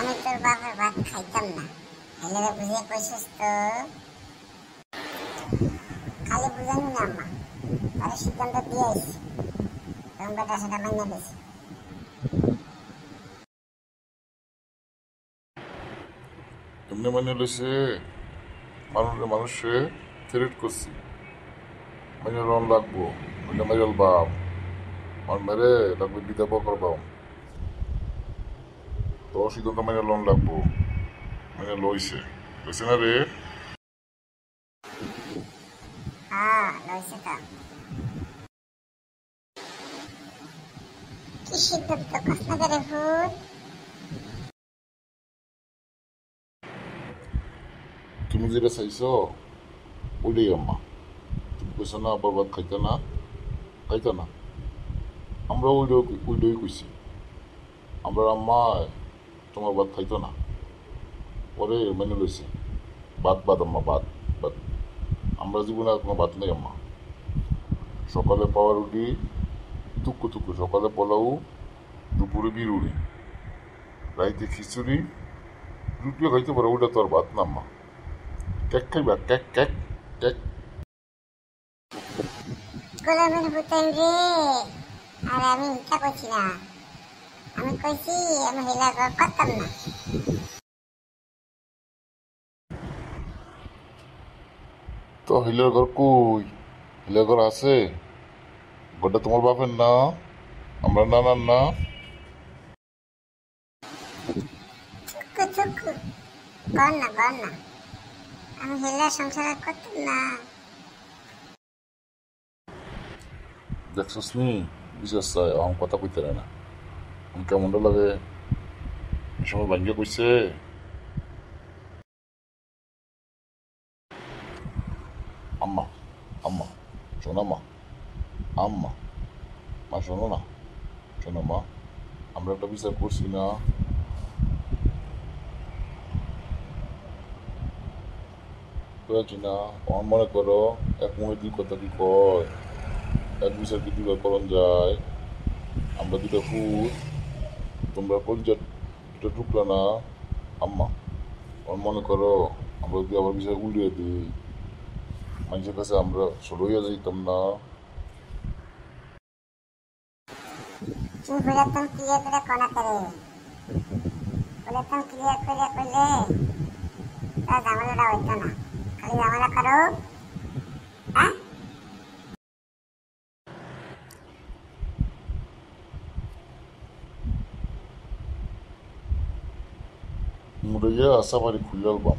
আমি তোর বাপের ভাত খাইতাম না। হেলেরে বুঝিয়ে কইছিস তো? খালি বুঝানি না আম্মা, তাহলে সিদ্ধান্ত দিয়ে আইছি, তখন বেটা সেটা মাইনে দিছি। এমনি মানে লইছে মানুষে থ্রেট করছি, মানে রন লাগবো, মানে মেরেল বাপ আমার মেরে লাগবে বিদা বকর বাপ, তো সিদ্ধান্ত মানে লোন লাগবো, মানে লইছে লইছে না রে। হ্যাঁ লইছে তো। কি সিদ্ধান্ত কস না করে ভূত? তুমি যেটা চাইছো ওইটাই আম্মা। তুমি কইছো না আবার ভাত খাইতে না, আমরা ওইটাই কইছি। আমরা আম্মা তোমার ভাত খাইতো না, পরে মেনে লইছে। বাদ আম্মা, বাদ। আমরা জীবনে আর কোনো ভাত নেই আম্মা। সকালে পাওয়া রুটি টুকু, সকালে পোলাও, দুপুরে বিরুড়ি, রাইতে খিচুড়ি, রুটিও খাইতে পারো, ওটা তো আর ভাত না আম্মা। কেক খাইবা, কেক। গোলামের ভূতাই রে। আরে আমি মিথ্যা কইছি না, আমি কইছি আমি হেলা করতাম না। তো হিলের ঘর কই? হিলের ঘর আছে? ঘরটা তোমার বাপের না? আমরা নানার না? চুক্কু কর না, আমি হেলার সংসার আর করতাম না। দেখছস নি বিশেষ চাই আমার কথা কইতে না, আমি কেমনটা লাগে এই সময় ভাঙ্গে কইছে। আম্মা আম্মা শোনো আম্মা মা শোনো না, শোনো মা, আমরা একটা বিচার করছি না? করেছি না? আমার মনে করো এক মুখে দুই কথা কি কয়, এক বিচার কি দুইবার করণ যায়? আমরা দুটো ফুল, তোমরা কলজার দুটো টুকরা না আম্মা। আমার মনে করো আমরা যদি আবার বিচার উল্টিয়ে দিই, মানুষের কাছে আমরা ছোট হইয়া যাইতাম না? তুমি বুঝাতাম ক্লিয়ার করে কোনা করে, বুঝাতাম ক্লিয়ার করে কইলে তার ঝামেলাটা হইতো না। খালি ঝামেলা করো। হ্যাঁ মুড়াইয়া সাফারি খুলে আলবাম,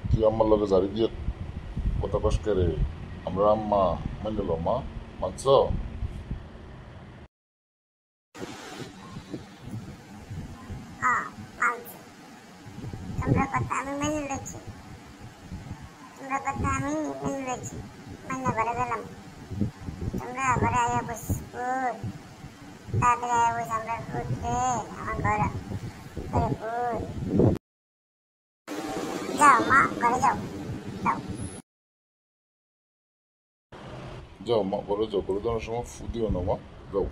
তুই আম্মার লগে জারি দিয়ে কথা কস করে। আমরা আম্মা মানল মা, মানছ? হ্যাঁ মানছি, তোমরা কথা আমি মেনে লইছি, তোমরা কথা আমি মেনে লইছি, মান্য করে গেলাম। তোমরা ঘরে আয়া বসবো, তাড়াতাড়ি আয়া বস, আমরা ভূত রে আমার ঘরে ভূত। যাও মা ঘরে যাও। যাও মা, ঘরে যাও, ঘরে যাওয়ার সময় ফু দিও না মা, যাও।